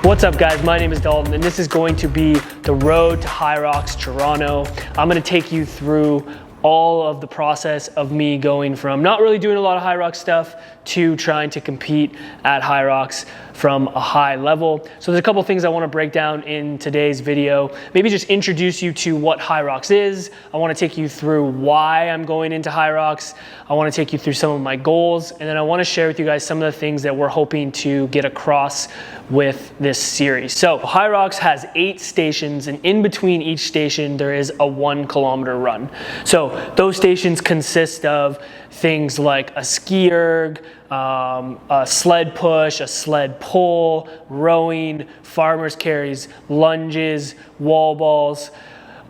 What's up guys, my name is Dalton and this is going to be the road to HYROX Toronto. I'm going to take you through all of the process of me going from not really doing a lot of HYROX stuff to trying to compete at HYROX from a high level. So there's a couple things I want to break down in today's video. Maybe just introduce you to what HYROX is. I want to take you through why I'm going into HYROX. I want to take you through some of my goals, and then I want to share with you guys some of the things that we're hoping to get across with this series. So HYROX has 8 stations, and in between each station there is a 1 kilometer run. So those stations consist of things like a ski erg, a sled push, a sled pull, rowing, farmer's carries, lunges, wall balls,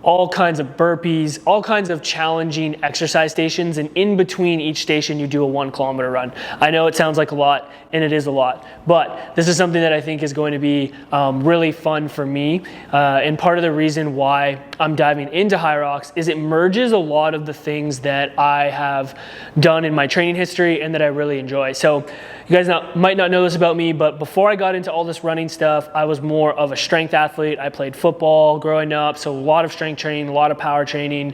all kinds of burpees, all kinds of challenging exercise stations, and in between each station you do a 1 kilometer run. I know it sounds like a lot, and it is a lot, but this is something that I think is going to be really fun for me, and part of the reason why I'm diving into HYROX is it merges a lot of the things that I have done in my training history and that I really enjoy. So you guys might not know this about me, but before I got into all this running stuff, I was more of a strength athlete. I played football growing up, so a lot of strength training, a lot of power training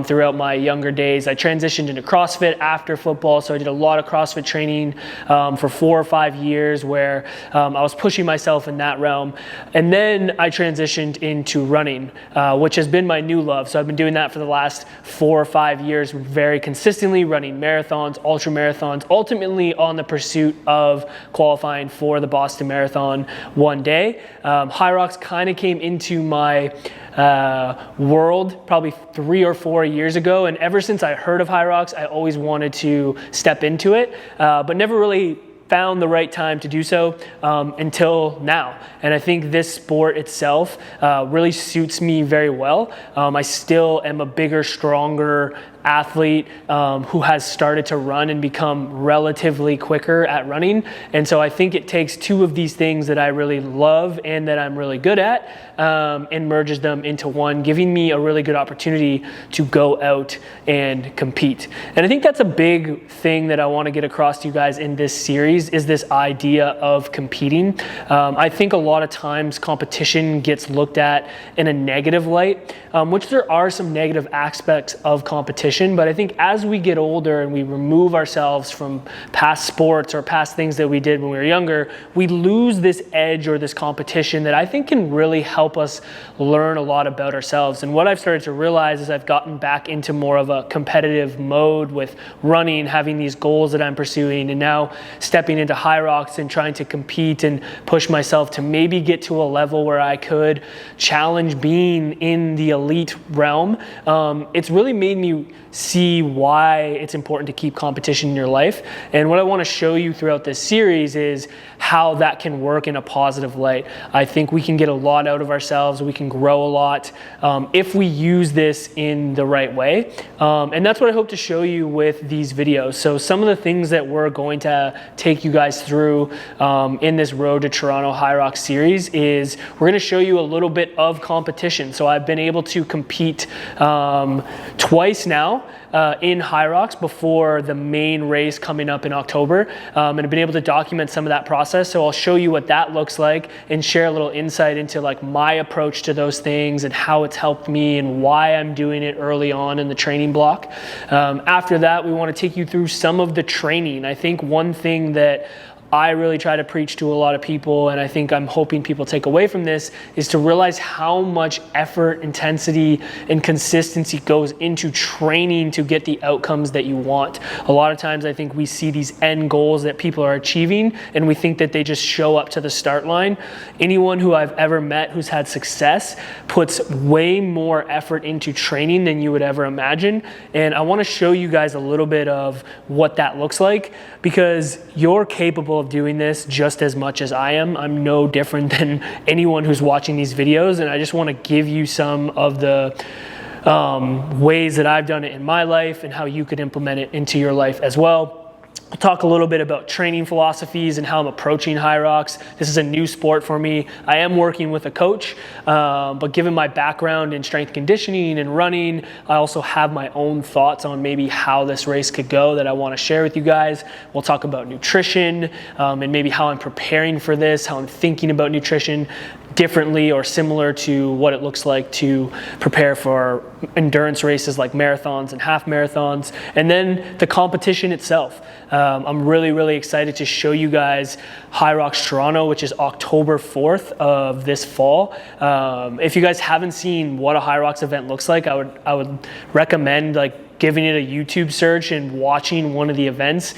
throughout my younger days. I transitioned into CrossFit after football, so I did a lot of CrossFit training for 4 or 5 years where I was pushing myself in that realm. And then I transitioned into running, which has been my new love. So I've been doing that for the last 4 or 5 years very consistently, running marathons, ultra marathons, ultimately on the pursuit of qualifying for the Boston Marathon one day. HYROX kind of came into my world probably 3 or 4 years ago, and ever since I heard of HYROX, I always wanted to step into it, but never really found the right time to do so until now. And I think this sport itself really suits me very well. I still am a bigger, stronger athlete who has started to run and become relatively quicker at running. And so I think it takes 2 of these things that I really love and that I'm really good at and merges them into one, giving me a really good opportunity to go out and compete. And I think that's a big thing that I want to get across to you guys in this series is this idea of competing. I think a lot of times competition gets looked at in a negative light, which there are some negative aspects of competition. But I think as we get older and we remove ourselves from past sports or past things that we did when we were younger, we lose this edge or this competition that I think can really help us learn a lot about ourselves. And what I've started to realize is I've gotten back into more of a competitive mode with running, having these goals that I'm pursuing, and now stepping into HYROX and trying to compete and push myself to maybe get to a level where I could challenge being in the elite realm. It's really made me see why it's important to keep competition in your life. And what I want to show you throughout this series is how that can work in a positive light. I think we can get a lot out of ourselves. We can grow a lot if we use this in the right way. And that's what I hope to show you with these videos. So some of the things that we're going to take you guys through in this Road to Toronto HYROX series is we're going to show you a little bit of competition. So I've been able to compete twice now in HYROX before the main race coming up in October, and I've been able to document some of that process. So I'll show you what that looks like and share a little insight into like my approach to those things and how it's helped me and why I'm doing it early on in the training block. After that, we want to take you through some of the training. I think one thing that I really try to preach to a lot of people, and I think I'm hoping people take away from this, is to realize how much effort, intensity, and consistency goes into training to get the outcomes that you want. A lot of times I think we see these end goals that people are achieving, and we think that they just show up to the start line. Anyone who I've ever met who's had success puts way more effort into training than you would ever imagine. And I want to show you guys a little bit of what that looks like, because you're capable of doing this just as much as I am. I'm no different than anyone who's watching these videos, and I just want to give you some of the ways that I've done it in my life and how you could implement it into your life as well. I'll talk a little bit about training philosophies and how I'm approaching HYROX. This is a new sport for me. I am working with a coach, but given my background in strength conditioning and running, I also have my own thoughts on maybe how this race could go that I want to share with you guys. We'll talk about nutrition and maybe how I'm preparing for this, how I'm thinking about nutrition differently or similar to what it looks like to prepare for endurance races like marathons and half marathons, and then the competition itself. I'm really excited to show you guys HYROX Toronto, which is October 4th of this fall. If you guys haven't seen what a HYROX event looks like, I would recommend giving it a YouTube search and watching one of the events.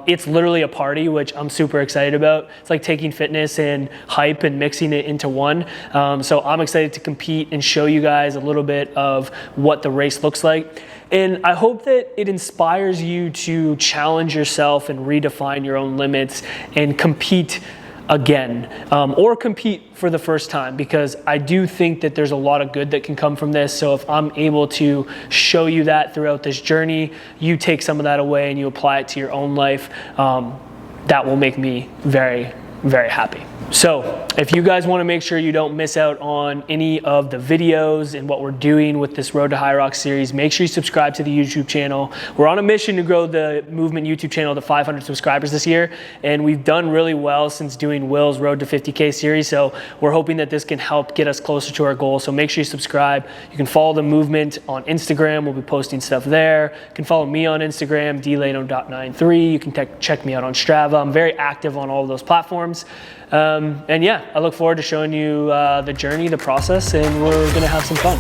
It's literally a party, which I'm super excited about. It's like taking fitness and hype and mixing it into one. So I'm excited to compete and show you guys a little bit of what the race looks like. And I hope that it inspires you to challenge yourself and redefine your own limits and compete again, or compete for the first time, because I do think that there's a lot of good that can come from this. So if I'm able to show you that throughout this journey, you take some of that away and you apply it to your own life, that will make me very happy. So if you guys want to make sure you don't miss out on any of the videos and what we're doing with this Road to HYROX series, make sure you subscribe to the YouTube channel. We're on a mission to grow the Movement YouTube channel to 500 subscribers this year, and we've done really well since doing Will's Road to 50K series, so we're hoping that this can help get us closer to our goal. So make sure you subscribe. You can follow the Movement on Instagram. We'll be posting stuff there. You can follow me on Instagram, dlano.93. You can check me out on Strava. I'm very active on all of those platforms. And yeah, I look forward to showing you the journey, the process, and we're gonna have some fun.